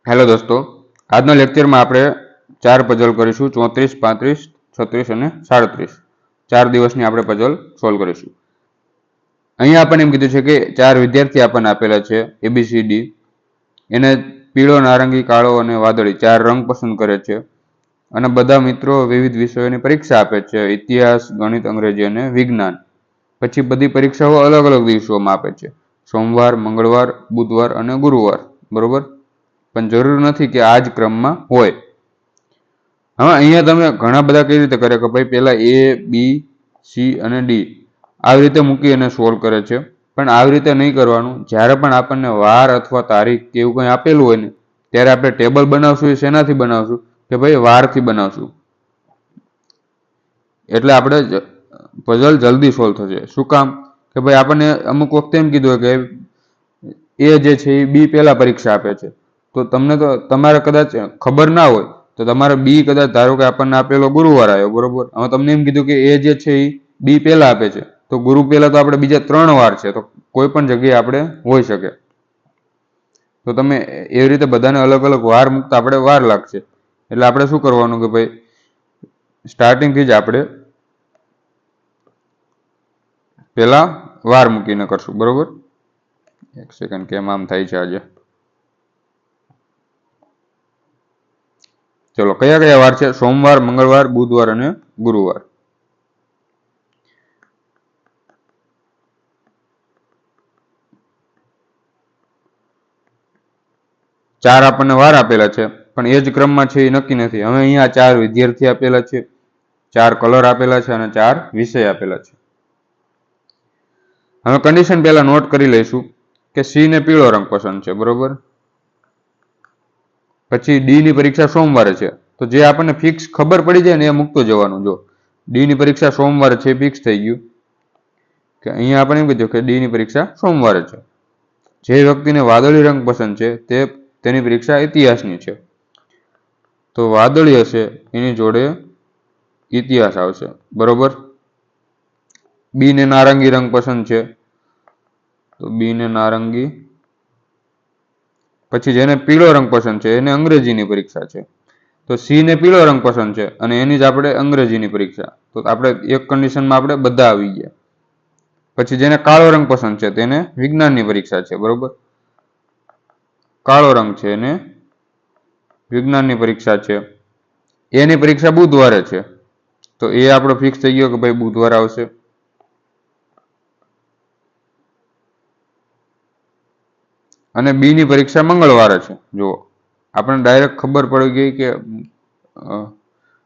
Hello દોસ્તો, આજના લેક્ચરમાં આપણે 4 પઝલ કરીશું. 34, 35, 36 અને 37. 4 દિવસની આપણે પઝલ સોલ્વ કરીશું. અહીંયા આપણને એમ કીધું છે કે 4 વિદ્યાર્થી આપણને આપેલા છે ABCD. એને પીળો, નારંગી, કાળો અને વાદળી 4 રંગ પસંદ કરે છે અને બધા મિત્રો વિવિધ વિષયોની પરીક્ષા આપે છે: ઇતિહાસ, ગણિત, અંગ્રેજી અને વિજ્ઞાન. પછી બધી પરીક્ષાઓ અલગ અલગ દિવસોમાં આપે છે: સોમવાર, મંગળવાર, બુધવાર અને ગુરુવાર. બરોબર, પણ જરૂર નથી કે આ જ ક્રમમાં હોય. હવે અહીંયા તમે ઘણા બધા કઈ રીતે કરે કે ભાઈ પહેલા A, B, C અને D આવી રીતે મૂકી અને સોલ્વ કરે છે. પણ આવી રીતે નહીં કરવાનું. જ્યારે પણ આપણને વાર અથવા તારીખ કે એવું કંઈ આપેલું હોય ને ત્યારે આપણે ટેબલ બનાવશું. એ શેનાથી બનાવશું કે ભાઈ વારથી બનાવશું. એટલે આપણે પઝલ જલ્દી સોલ્વ થશે. શું કામ કે ભાઈ આપણને અમુક વખતે એમ કીધું હોય કે એ જે છે એ B પહેલા પરીક્ષા આપે છે, તો તમને તો તમારે કદાચ ખબર ના હોય તો તમારે B કદાચ ધારો કે આપણને આપેલો ગુરુવાર આવ્યો, બરોબર. હવે તમને એમ કીધું કે એ જે છે એ B પહેલા આપે છે, તો ગુરુ પહેલા તો આપણે બીજા 3 વાર છે, તો કોઈ પણ જગ્યાએ આપણે હોઈ શકે. તો તમે એવી રીતે બધાને અલગ અલગ વાર મૂકતા આપણે વાર લાગશે. એટલે આપણે શું કરવાનું કે ભાઈ સ્ટાર્ટિંગથી જ આપણે પહેલા વાર મૂકીને કરશું. બરોબર, એક સેકન્ડ, કેમ આમ થાય છે આજે. ચલો, કયા કયા વાર છે? સોમવાર, મંગળવાર, બુધવાર અને ગુરુવાર. ચાર આપણને વાર આપેલા છે, પણ એ જ ક્રમમાં છે એ નક્કી નથી. હવે અહીંયા 4 વિદ્યાર્થી આપેલા છે, 4 કલર આપેલા છે અને 4 વિષય આપેલા છે. હવે કન્ડિશન પહેલા નોટ કરી લઈશું કે C ને પીળો રંગ પસંદ છે, બરોબર. પછી D ની પરીક્ષા સોમવારે છે, તો જે આપણને ફિક્સ ખબર પડી જાય ને એ મૂકતો જવાનું. જો D ની પરીક્ષા સોમવારે છે, ફિક્સ થઈ ગયું કે અહીંયા આપણે એમ કીધું કે D ની પરીક્ષા સોમવારે છે. જે વ્યક્તિને વાદળી રંગ પસંદ છે તેની પરીક્ષા ઇતિહાસની છે, તો વાદળી હશે એની જોડે ઇતિહાસ આવશે, બરોબર. B ને નારંગી રંગ પસંદ છે, તો B ને નારંગી. પછી જેને પીળો રંગ પસંદ છે એને અંગ્રેજીની પરીક્ષા છે, તો C ને પીળો રંગ પસંદ છે અને એની જ આપણે અંગ્રેજીની પરીક્ષા. તો આપણે એક કન્ડિશનમાં આપણે બધા આવી ગયા. પછી જેને કાળો રંગ પસંદ છે તેને વિજ્ઞાનની પરીક્ષા છે, બરોબર. કાળો રંગ છે એને વિજ્ઞાનની પરીક્ષા છે. એની પરીક્ષા બુધવારે છે, તો એ આપણો ફિક્સ થઈ ગયો કે ભાઈ બુધવારે આવશે. અને B ની પરીક્ષા મંગળવારે છે. જો આપણને ડાયરેક્ટ ખબર પડી ગઈ કે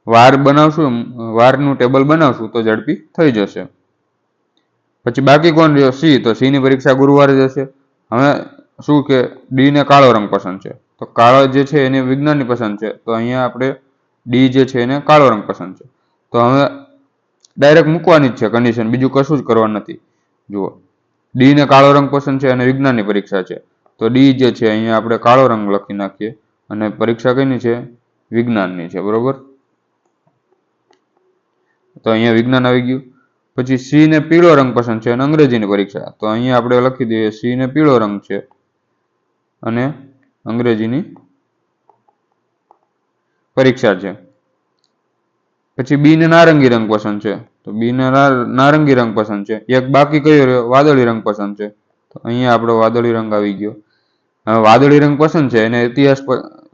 વાર બનાવશું, વારનું ટેબલ બનાવશું તો ઝડપી થઈ જશે. પછી બાકી કોણ રહ્યો? C. તો C ની પરીક્ષા ગુરુવારે જશે. હવે શું કે D ને કાળો રંગ પસંદ છે, તો કાળો જે છે એને વિજ્ઞાનની પસંદ છે, તો અહીંયા આપણે D જે છે એને કાળો રંગ પસંદ છે. તો હવે ડાયરેક્ટ મૂકવાની જ છે કન્ડિશન, બીજું કશું જ કરવાનું નથી. જુઓ, D ને કાળો રંગ પસંદ છે અને વિજ્ઞાનની પરીક્ષા છે, તો D જે છે અહીંયા આપણે કાળો રંગ લખી નાખીએ અને પરીક્ષા કઈની છે? વિજ્ઞાનની છે, બરોબર. તો અહીંયા વિજ્ઞાન આવી ગયું. પછી C ને પીળો રંગ પસંદ છે અને અંગ્રેજીની પરીક્ષા, તો અહીંયા આપણે લખી દઈએ C ને પીળો રંગ છે અને અંગ્રેજીની પરીક્ષા છે. પછી B ને નારંગી રંગ પસંદ છે, તો B ને નારંગી રંગ પસંદ છે. એક બાકી કયો રહ્યો? વાદળી રંગ પસંદ છે, તો અહીંયા આપણો વાદળી રંગ આવી ગયો. હવે વાદળી રંગ પસંદ છે એને ઇતિહાસ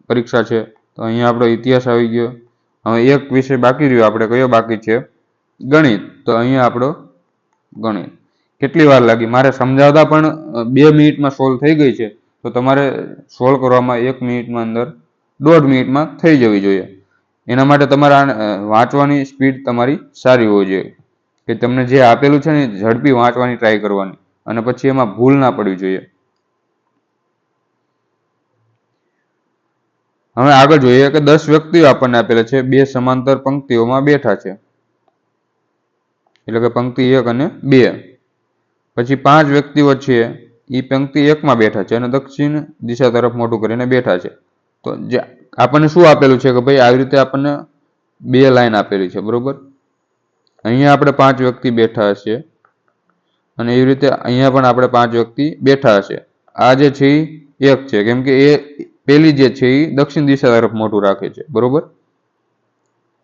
પરીક્ષા છે, તો અહીંયા આપણો ઇતિહાસ આવી ગયો. હવે એક વિષય બાકી રહ્યો, આપણે કયો બાકી છે? ગણિત, તો અહીંયા આપણો ગણિત. કેટલી વાર લાગી મારે સમજાવતા? પણ 2 મિનિટમાં સોલ્વ થઈ ગઈ છે, તો તમારે સોલ્વ કરવામાં 1 મિનિટમાં અંદર 1.5 મિનિટમાં થઈ જવી જોઈએ. એના માટે તમારે વાંચવાની સ્પીડ તમારી સારી હોવી જોઈએ, કે તમને જે આપેલું છે ને ઝડપી વાંચવાની ટ્રાય કરવાની અને પછી એમાં ભૂલ ના પડવી જોઈએ. હવે આગળ જોઈએ કે 10 વ્યક્તિઓ આપણને આપેલા છે, 2 સમાંતર પંક્તિઓમાં બેઠા છે, એટલે કે પંક્તિ 1 અને 2. પછી 5 વ્યક્તિઓ છે એ પંક્તિ 1 માં બેઠા છે અને દક્ષિણ દિશા તરફ મોઢું કરીને બેઠા છે. તો જે આપણને શું આપેલું છે કે ભાઈ આવી રીતે આપણને 2 લાઈન આપેલી છે, બરોબર. અહીંયા આપણે 5 વ્યક્તિ બેઠા હશે અને એવી રીતે અહીંયા પણ આપણે 5 વ્યક્તિ બેઠા હશે. આ જે છે એ 1 છે, કેમ કે એ પેલી જે છે એ દક્ષિણ દિશા તરફ મોઢું રાખે છે, બરોબર.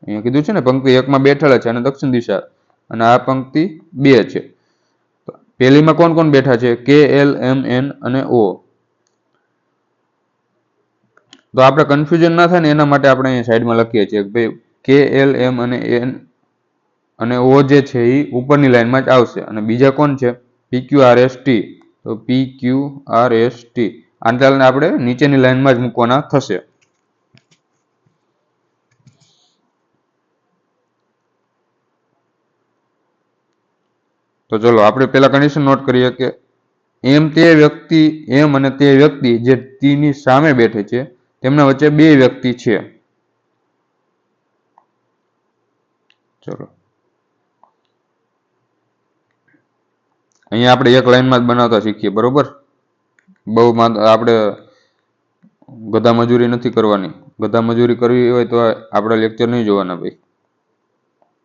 અહીંયા કીધું છે ને પંક્તિ 1 માં બેઠેલા છે અને દક્ષિણ દિશા, અને આ પંક્તિ 2 છે. પેલીમાં કોણ કોણ બેઠા છે? કે, એલ, એમ, એન અને ઓ. તો આપણે કન્ફ્યુઝન ના થાય ને એના માટે આપણે અહીંયા સાઈડમાં લખીએ છીએ કે ભાઈ કે, એલ, એમ અને એન અને ઓ જે છે એ ઉપરની લાઈનમાં જ આવશે. અને બીજા કોણ છે? PQRST. તો PQRST આંતરને આપણે નીચેની લાઈનમાં જ મૂકવાના થશે. તો ચલો આપણે પેલા કન્ડિશન નોટ કરીએ કે એમ અને તે વ્યક્તિ જે ટી ની સામે બેઠે છે તેમના વચ્ચે 2 વ્યક્તિ છે. ચલો અહીંયા આપણે એક લાઈનમાં જ બનાવતા શીખીએ, બરોબર. બહુ આપણે ગધા મજૂરી નથી કરવાની. ગધા મજૂરી કરવી હોય તો આપણે લેક્ચર નહીં જોવાના ભાઈ.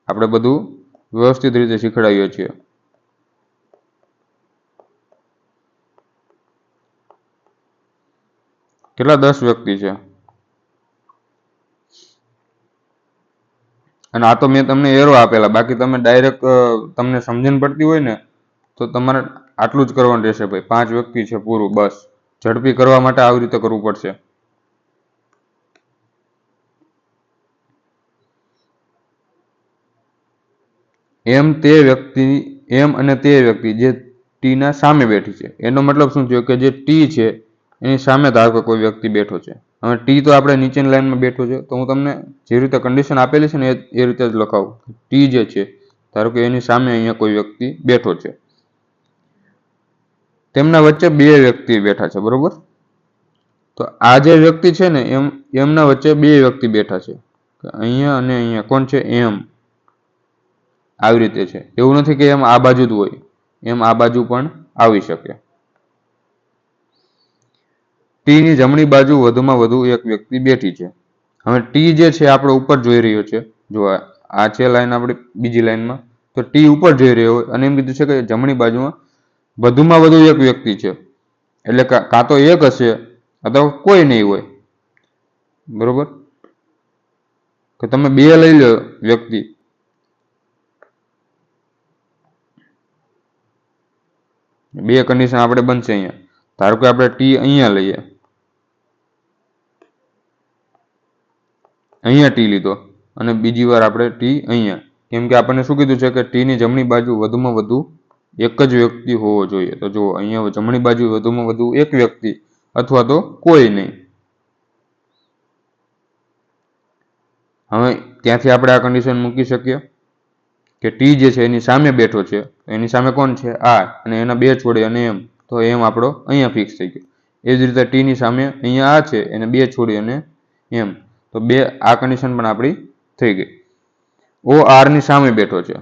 આપણે બધું વ્યવસ્થિત રીતે શીખડાવીએ છીએ. કેટલા? 10 વ્યક્તિ છે. અને આ તો મેં તમને એરો આપેલા, બાકી તમે ડાયરેક્ટ તમને સમજણ પડતી હોય ને તો તમારે આટલું જ કરવાનું રહેશે ભાઈ. 5 વ્યક્તિ છે પૂરું, બસ. ઝડપી કરવા માટે આવી રીતે કરવું પડશે. એમ અને તે વ્યક્તિ જે ટી ના સામે બેઠી છે, એનો મતલબ શું થયો કે જે ટી છે એની સામે ધારો કે કોઈ વ્યક્તિ બેઠો છે. હવે ટી તો આપણે નીચેની લાઈનમાં બેઠો છે, તો હું તમને જે રીતે કન્ડિશન આપેલી છે ને એ રીતે જ લખાવું. ટી જે છે ધારો કે એની સામે અહીંયા કોઈ વ્યક્તિ બેઠો છે, તેમના વચ્ચે 2 વ્યક્તિ બેઠા છે, બરોબર. તો આ જે વ્યક્તિ છે ને એમના વચ્ચે 2 વ્યક્તિ બેઠા છે, અહીંયા અને અહીંયા. કોણ છે? એમ. આવી રીતે છે. એવું નથી કે એમ આ બાજુ જ હોય, એમ આ બાજુ પણ આવી શકે. ટી ની જમણી બાજુ વધુમાં વધુ એક વ્યક્તિ બેઠી છે. હવે ટી જે છે આપણે ઉપર જોઈ રહ્યો છે, જો આ છે લાઈન આપણી બીજી લાઈનમાં, તો ટી ઉપર જોઈ રહ્યો હોય અને એમ કીધું છે કે જમણી બાજુમાં વધુમાં વધુ એક વ્યક્તિ છે, એટલે કાં તો એક હશે અથવા કોઈ નહીં હોય, બરોબર. કે તમે 2 લઈ લો વ્યક્તિ, બે કન્ડિશન આપણે બનશે અહીંયા. ધારો કે આપણે ટી અહીંયા લઈએ, અહીંયા ટી લીધો અને બીજી વાર આપણે ટી અહીંયા, કેમ કે આપણને શું કીધું છે કે ટી ની જમણી બાજુ વધુમાં વધુ એક જ વ્યક્તિ હોવો જોઈએ. તો જો અહીંયા જમણી બાજુ વધુમાં વધુ એક વ્યક્તિ અથવા તો કોઈ નહીં. હવે ત્યાંથી આપણે આ કન્ડિશન મૂકી શકીએ કે ટી જે છે એની સામે બેઠો છે, એની સામે કોણ છે? આ, અને એના 2 છોડે અને એમ, તો એમ આપણો અહીંયા ફિક્સ થઈ ગયો. એ જ રીતે ટી ની સામે અહીંયા આ છે, એને 2 છોડી અને એમ, તો 2 આ કન્ડિશન પણ આપણી થઈ ગઈ. ઓ આર ની સામે બેઠો છે,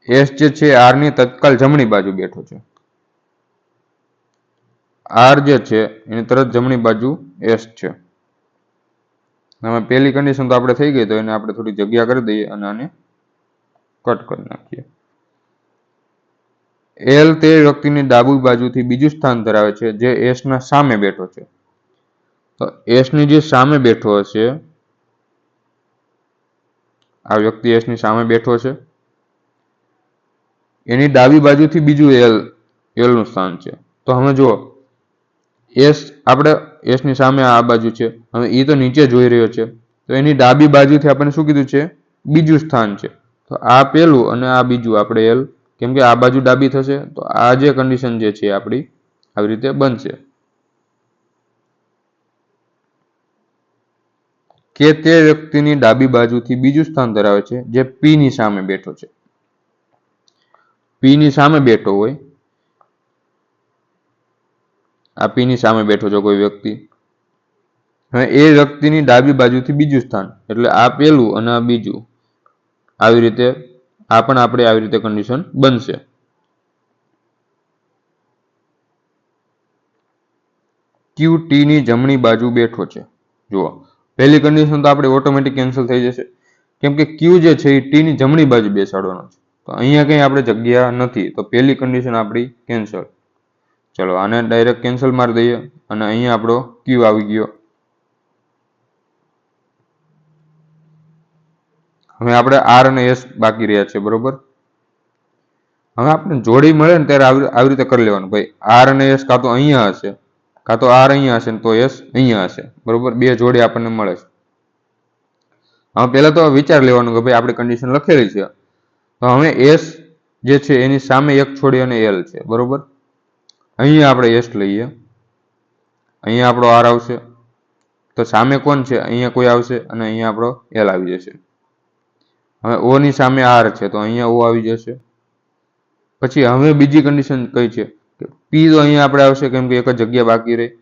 એસ જે છે આર ની તત્કાલ જમણી બાજુ બેઠો છે, આર જે છે એની તરત જમણી બાજુ એસ છે. હવે પહેલી કન્ડિશન તો આપણે થઈ ગઈ, તો એને આપણે થોડી જગ્યા કરી દઈએ અને આને કટ કરી નાખીએ. એલ તે વ્યક્તિની ડાબી બાજુથી બીજું સ્થાન ધરાવે છે જે એસ ના સામે બેઠો છે. તો એસ ની જે સામે બેઠો હશે, આ વ્યક્તિ એસ ની સામે બેઠો છે, એની ડાબી બાજુથી બીજું એલ નું સ્થાન છે. તો હવે જુઓ, એસ આપણે એસ ની સામે આ બાજુ છે, હવે એ તો નીચે જોઈ રહ્યો છે, તો એની ડાબી બાજુથી આપણે શું કીધું છે? બીજું સ્થાન છે. તો આ પેલું અને આ બીજું આપણે એલ, કેમ કે આ બાજુ ડાબી થશે, તો આ જે કન્ડિશન જે છે આપણી આવી રીતે બનશે કે તે વ્યક્તિની ડાબી બાજુથી બીજું સ્થાન ધરાવે છે જે પી ની સામે બેઠો છે. પી ની સામે બેઠો હોય, આ પી ની સામે બેઠો છે કોઈ વ્યક્તિ, હવે એ વ્યક્તિની ડાબી બાજુથી બીજું સ્થાન, એટલે આ પેલું અને આ બીજું, આવી રીતે આ પણ આપણે આવી રીતે કન્ડિશન બનશે. ક્યુ ટી ની જમણી બાજુ બેઠો છે. જુઓ, પહેલી કન્ડિશન તો આપણે ઓટોમેટિક કેન્સલ થઈ જશે, કેમ કે ક્યુ જે છે એ ટી ની જમણી બાજુ બેસાડવાનો છે. તો અહીંયા કંઈ આપણે જગ્યા નથી, તો પહેલી કન્ડિશન આપણી કેન્સલ. ચલો આને ડાયરેક્ટ કેન્સલ મારી દઈએ અને અહીંયા આપણો ક્યુ આવી ગયો. હવે આપણે આર અને એસ બાકી રહ્યા છે, બરોબર. હવે આપણે જોડી મળે ને ત્યારે આવી રીતે કરી લેવાનું. ભાઈ આર અને એસ કાં તો અહીંયા હશે, કાં તો આર અહીંયા હશે ને તો એસ અહીંયા હશે, બરોબર. બે જોડી આપણને મળે છે. હવે પહેલા તો વિચાર લેવાનું કે ભાઈ આપણે કન્ડિશન લખેલી છે, તો હવે એસ જે છે એની સામે એક છોડી અને એલ છે, બરોબર. અહીંયા આપણે એસ લઈએ, અહીંયા આપણો આર આવશે, તો સામે કોણ છે, અહીંયા કોઈ આવશે અને અહીંયા આપણો એલ આવી જશે. હવે ઓ ની સામે આર છે, તો અહીંયા ઓ આવી જશે. પછી હવે બીજી કન્ડિશન કઈ છે કે પી તો અહીંયા આપણે આવશે, કેમ કે એક જ જગ્યા બાકી રહી,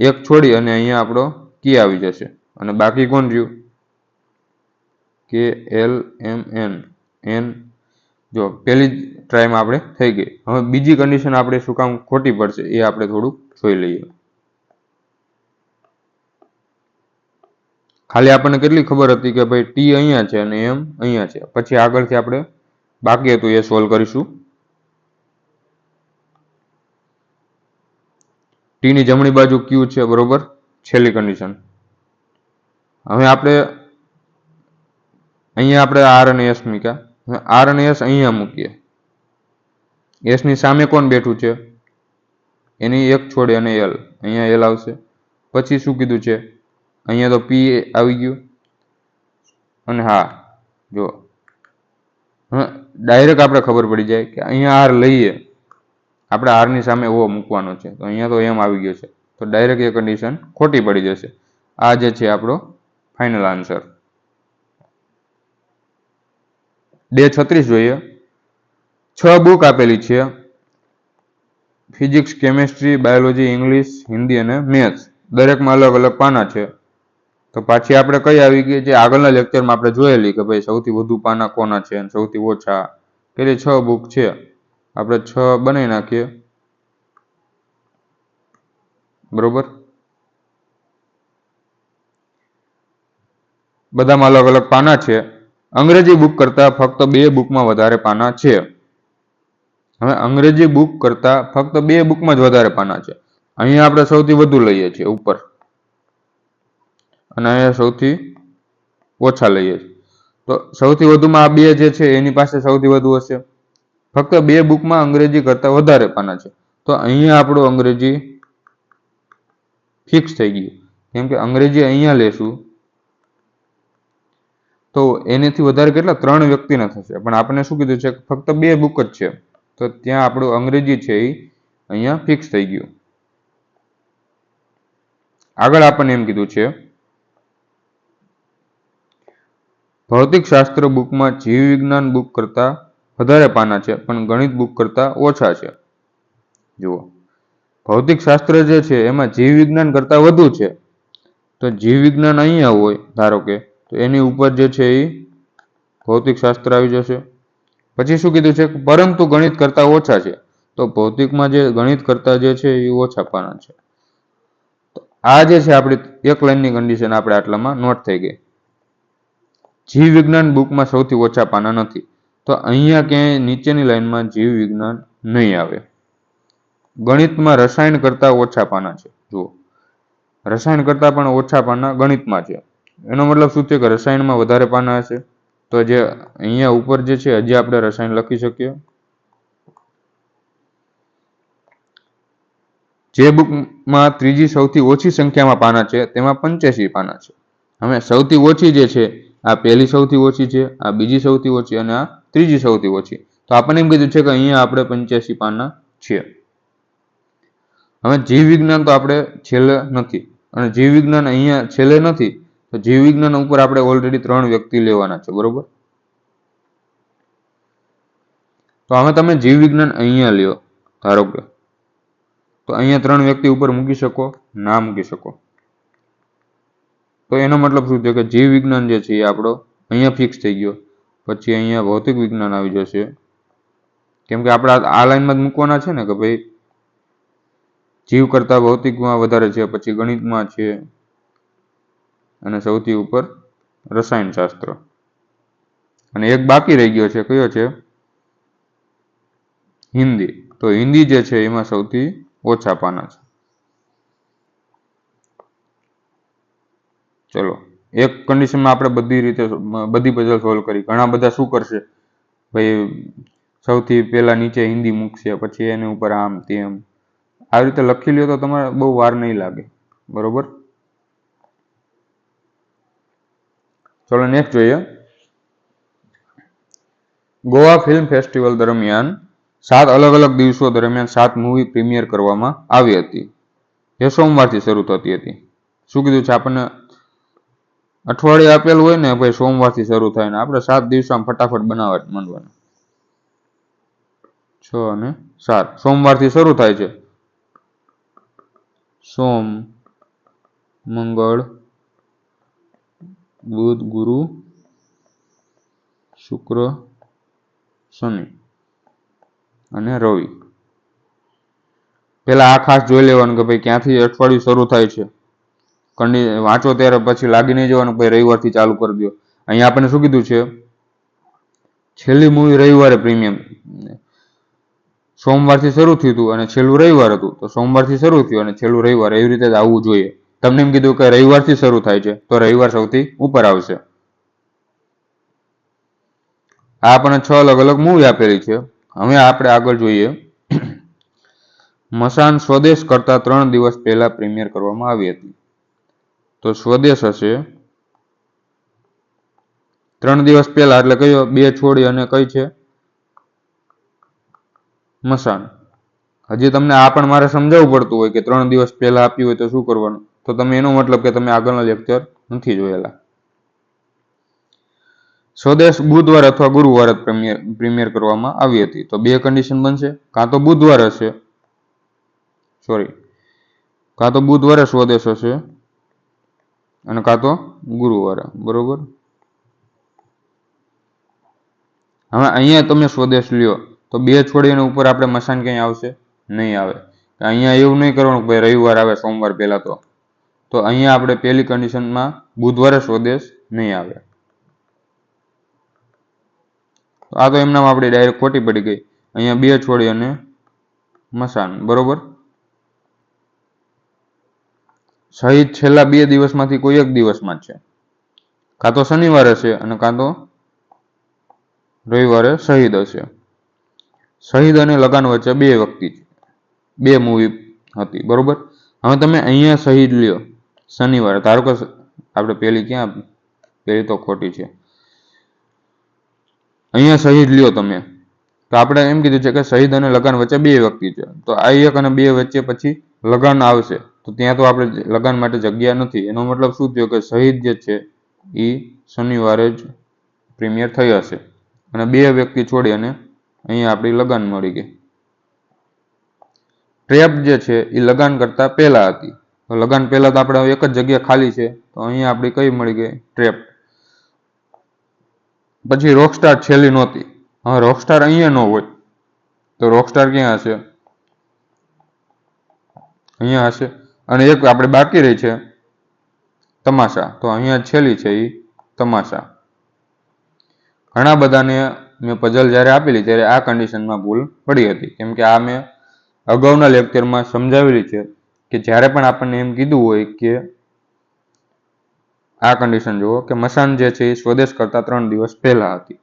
એક છોડી અને અહીંયા આપણો કી આવી જશે અને બાકી કોણ રહ્યું, કે એલ એમ એન એન. જો પહેલી ટ્રાયમાં આપણે થઈ ગઈ. હવે બીજી કન્ડિશન આપણે શું કામ ખોટી પડશે એ આપણે થોડુંક જોઈ લઈએ. ખાલી આપણને કેટલી ખબર હતી કે ભાઈ ટી અહીંયા છે અને એમ અહીંયા છે. પછી આગળથી આપણે બાકી હતું એ સોલ્વ કરીશું. ટી ની જમણી બાજુ ક્યુ છે, બરોબર, છેલ્લી કન્ડિશન. હવે આપણે અહીંયા આપણે આર અને એસ મૂક્યા. હવે આર અને એસ અહીંયા મૂકીએ. એસ ની સામે કોણ બેઠું છે, એની એક છોડે અને એલ, અહીંયા એલ આવશે. પછી શું કીધું છે, અહીંયા તો પી આવી ગયું અને હા જો ડાયરેક્ટ આપણે ખબર પડી જાય કે અહીંયા આર લઈએ, આપણે આર ની સામે ઓ મૂકવાનો છે, તો અહીંયા તો એમ આવી ગયો છે, તો ડાયરેક્ટ એ કન્ડિશન ખોટી પડી જશે. આ જે છે આપણો ફાઇનલ આન્સર. ડે 36 જોઈએ. 6 બુક આપેલી છે, physics, chemistry, biology, English, Hindi અને મેથ્સ. દરેકમાં અલગ અલગ પાના છે. તો પાછી આપણે કઈ આવી ગઈ, જે આગળના લેક્ચરમાં આપણે જોયેલી કે ભાઈ સૌથી વધુ પાના કોના છે અને સૌથી ઓછા. પેલી 6 બુક છે, આપણે 6 બનાવી નાખીએ, બરોબર. બધામાં અલગ અલગ પાના છે. અંગ્રેજી બુક કરતા ફક્ત 2 બુકમાં વધારે પાના છે. હવે અંગ્રેજી બુક કરતા ફક્ત 2 બુકમાં જ વધારે પાના છે. અહીંયા આપણે સૌથી વધુ લઈએ છીએ ઉપર અને અહીંયા સૌથી ઓછા લઈએ છીએ. તો સૌથી વધુમાં આ 2 જે છે એની પાસે સૌથી વધુ હશે. ફક્ત 2 બુકમાં અંગ્રેજી કરતા વધારે પાના છે, તો અહીંયા આપણું અંગ્રેજી ફિક્સ થઈ ગયું, કેમ કે અંગ્રેજી અહીંયા લેશું તો એનાથી વધારે કેટલા 3 વ્યક્તિના થશે. પણ આપણને શું કીધું છે, ફક્ત 2 બુક જ છે, તો ત્યાં આપણું અંગ્રેજી છે એ અહીંયા ફિક્સ થઈ ગયું. આગળ આપણને એમ કીધું છે, ભૌતિક શાસ્ત્ર બુકમાં જીવ વિજ્ઞાન બુક કરતા વધારે પાના છે, પણ ગણિત બુક કરતા ઓછા છે. જુઓ, ભૌતિક શાસ્ત્ર જે છે એમાં જીવ વિજ્ઞાન કરતા વધુ છે, તો જીવ વિજ્ઞાન અહીંયા હોય ધારો કે, તો એની ઉપર જે છે એ ભૌતિક શાસ્ત્ર આવી જશે. પછી શું કીધું છે, પરંતુ ગણિત કરતા ઓછા છે, તો ભૌતિકમાં જે ગણિત કરતા જે છે એ ઓછા પાના છે. તો આ જે છે આપણી એક લાઈનની કન્ડિશન આપણે આટલામાં નોટ થઈ ગઈ. જીવ વિજ્ઞાન બુકમાં સૌથી ઓછા પાના નથી, તો અહીંયા ક્યાંય નીચેની લાઈનમાં જીવ વિજ્ઞાન નહીં આવે. ગણિતમાં રસાયણ કરતા ઓછા પાના છે. જુઓ, રસાયણ કરતા પણ ઓછા પાના ગણિતમાં છે. એનો મતલબ શું છે કે રસાયણમાં વધારે પાના હશે, તો જે અહીંયા ઉપર જે છે હજી આપણે રસાયણ લખી શકીએ. જે બુકમાં ત્રીજી સૌથી ઓછી સંખ્યામાં પાના છે તેમાં 85 પાના છે. હવે સૌથી ઓછી જે છે આ પહેલી સૌથી ઓછી છે, આ બીજી સૌથી ઓછી અને આ ત્રીજી સૌથી ઓછી. તો આપણને એમ કીધું છે કે અહીંયા આપણે 85 પાના છે. હવે જીવ વિજ્ઞાન તો આપણે છેલ્લે નથી, અને જીવ વિજ્ઞાન અહીંયા છેલ્લે નથી, તો જીવ વિજ્ઞાન ઉપર આપણે ઓલરેડી 3 વ્યક્તિ લેવાના છે, બરોબર. તો હવે તમે જીવ વિજ્ઞાન અહીંયા લ્યો ધારો કે, તો અહીંયા 3 વ્યક્તિ ઉપર મૂકી શકો, ના મૂકી શકો. તો એનો મતલબ શું છે કે જીવ વિજ્ઞાન જે છે એ આપણો અહીંયા ફિક્સ થઈ ગયો. પછી અહીંયા ભૌતિક વિજ્ઞાન આવી જશે, કેમ કે આપણે આ લાઈનમાં જ મૂકવાના છે ને કે ભાઈ જીવ કરતા ભૌતિકમાં વધારે છે, પછી ગણિતમાં છે, અને સૌથી ઉપર રસાયણ શાસ્ત્ર. અને એક બાકી રહી ગયો છે, કયો છે, હિન્દી. તો હિન્દી જે છે એમાં સૌથી ઓછા પાના છે. ચલો, એક કન્ડિશનમાં આપણે બધી રીતે બધી પઝલ સોલ્વ કરી. ઘણા બધા શું કરશે ભાઈ, સૌથી પહેલા નીચે હિન્દી મૂકશે, પછી એની ઉપર આમ તેમ આવી રીતે લખી લ્યો તો તમારે બહુ વાર નહીં લાગે. બરોબર. ચલો નેક્સ્ટ જોઈએ. ગોવા ફિલ્મ ફેસ્ટિવલ દરમિયાન 7 અલગ અલગ દિવસો દરમિયાન 7 મૂવી પ્રીમિયર કરવામાં આવી હતી. એ સોમવારથી શરૂ થતી હતી. શું કીધું છે આપણને? અઠવાડિયે આપેલું હોય ને ભાઈ, સોમવારથી શરૂ થાય ને આપણે 7 દિવસમાં ફટાફટ બનાવવા માંડવાના. 6 અને 7 સોમવારથી શરૂ થાય છે. સોમ, મંગળ, બુધ, ગુરુ, શુક્ર, શનિ અને રવિ. પેલા આ ખાસ જોઈ લેવાનું કે ભાઈ ક્યાંથી અઠવાડિયું શરૂ થાય છે. વાંચો ત્યારે પછી લાગી નહીં જવાનું ભાઈ રવિવારથી ચાલુ કરી દો. અહીંયા આપણને શું કીધું છે? છેલ્લી મૂવી રવિવારે પ્રીમિયમ, સોમવારથી શરૂ થયું હતું અને છેલ્લું રવિવાર હતું. તો સોમવારથી શરૂ થયું અને છેલ્લું રવિવાર, એવી રીતે જ આવવું જોઈએ. તમને એમ કીધું કે રવિવારથી શરૂ થાય છે તો રવિવાર સૌથી ઉપર આવશે. આ આપણને 6 અલગ અલગ મૂવી આપેલી છે. હવે આપણે આગળ જોઈએ. મસાન સ્વદેશ કરતા 3 દિવસ પહેલા પ્રીમિયર કરવામાં આવી હતી. તો સ્વદેશ હશે 3 દિવસ પહેલા, એટલે કયો? 2 છોડી અને કઈ છે? મસાન. હજી તમને આ પણ મારે સમજાવવું પડતું હોય કે 3 દિવસ પહેલા આપ્યું હોય તો શું કરવાનું, તો તમે એનો મતલબ કે તમે આગળના લેક્ચર નથી જોયેલા. સ્વદેશ બુધવાર અથવા ગુરુવારે પ્રીમિયર કરવામાં આવી હતી. તો 2 કન્ડિશન બનશે. કાં તો બુધવાર હશે, કાં તો બુધવારે સ્વદેશ હશે અને કાં તો ગુરુવારે. બરોબર. હવે અહીંયા તમે સ્વદેશ લ્યો તો 2 છોડીને ઉપર આપણે મસાન ક્યાંય આવશે નહીં આવે. અહીંયા એવું નહીં કરવાનું ભાઈ રવિવાર આવે સોમવાર પહેલા. તો અહીંયા આપણે પહેલી કન્ડિશનમાં બુધવારે સ્વદેશ નહીં આવે. આ તો એમનામ આપણી ડાયરેક્ટ ખોટી પડી ગઈ. અહીંયા 2 છોડી અને મસાન. બરોબર. શહીદ છેલ્લા 2 દિવસમાંથી કોઈ એક દિવસમાં છે. કાં તો શનિવારે છે અને કાં તો રવિવારે શહીદ હશે. શહીદ અને લગાન વચ્ચે 2 વ્યક્તિ, 2 મૂવી હતી. બરોબર. હવે તમે અહીંયા શહીદ લ્યો શનિવારે, ધારો કે આપણે પેલી ક્યાં, પેલી તો ખોટી છે. અહીંયા શહીદ લ્યો તમે, તો આપણે એમ કીધું છે કે શહીદ અને લગાન વચ્ચે 2 વ્યક્તિ છે. તો આ 1 અને 2 વચ્ચે પછી લગાન આવશે. તો ત્યાં તો આપણે લગાન માટે જગ્યા નથી. એનો મતલબ શું થયો કે શહીદ જે છે એ શનિવારે જ પ્રીમિયર થઈ હશે અને 2 વ્યક્તિ છોડી અને અહીંયા આપણી લગાન મળી ગઈ. ટ્રેપ જે છે એ લગાન કરતા પહેલા હતી. તો લગાન પહેલા તો આપણે એક જ જગ્યા ખાલી છે, તો અહીંયા આપણી કઈ મળી ગઈ? ટ્રેપ. પછી રોકસ્ટાર છેલ્લી નહોતી. હવે રોકસ્ટાર અહીંયા ન હોય તો રોકસ્ટાર ક્યાં હશે? અહીંયા હશે. અને એક આપણે બાકી રહી છે તમાશા. તો અહીંયા છેલ્લી છે એ તમાશા. ઘણા બધાને મેં પઝલ જ્યારે આપેલી ત્યારે આ કન્ડિશનમાં ભૂલ પડી હતી, કેમ કે આ મેં અગાઉના લેક્ચરમાં સમજાવેલી છે કે જ્યારે પણ આપણને એમ કીધું હોય કે આ કન્ડિશન જુઓ કે મસાન જે છે એ સ્વદેશ કરતા 3 દિવસ પહેલા હતી.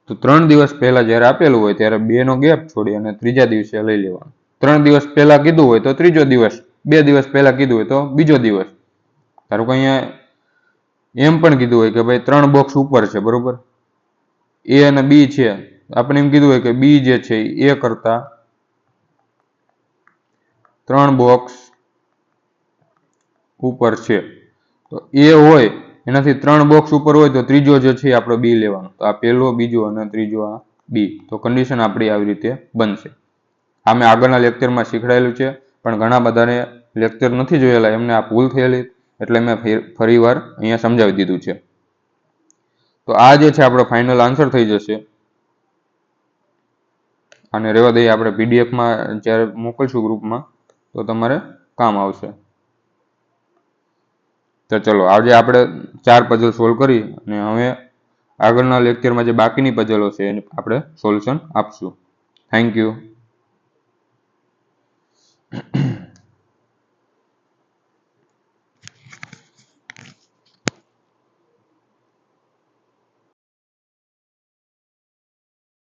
તો 3 દિવસ પહેલા જ્યારે આપેલું હોય ત્યારે 2નો ગેપ છોડી અને ત્રીજા દિવસે લઈ લેવાનું. 3 દિવસ પહેલા કીધું હોય તો ત્રીજો દિવસ, 2 દિવસ પહેલા કીધું હોય તો બીજો દિવસ. ધારો કે અહીંયા એમ પણ કીધું હોય કે ભાઈ 3 બોક્સ ઉપર છે. બરોબર. એ અને બી છે. આપણે એમ કીધું હોય કે બી જે છે એ કરતા 3 બોક્સ ઉપર છે. તો એ હોય એનાથી 3 બોક્સ ઉપર હોય તો ત્રીજો જે છે આપણો બી લેવાનો. તો આ પહેલો, બીજો અને ત્રીજો આ બી. તો કન્ડિશન આપણી આવી રીતે બનશે. આ મેં આગળના લેક્ચરમાં શીખડાયેલું છે, પણ ઘણા બધાને લેક્ચર નથી જોયેલા, એમને આ ભૂલ થયેલી, એટલે મેં ફરી વાર અહીંયા સમજાવી દીધું છે. તો આ જે છે આપણો ફાઇનલ આન્સર થઈ જશે. અને રહેવા દઈએ, આપણે પીડીએફમાં જ્યારે મોકલશું ગ્રુપમાં તો તમારે કામ આવશે. તો ચલો, આજે આપણે 4 પઝલ સોલ્વ કરી અને હવે આગળના લેક્ચરમાં જે બાકીની પઝલો છે એને આપણે સોલ્યુશન આપશું. Thank you.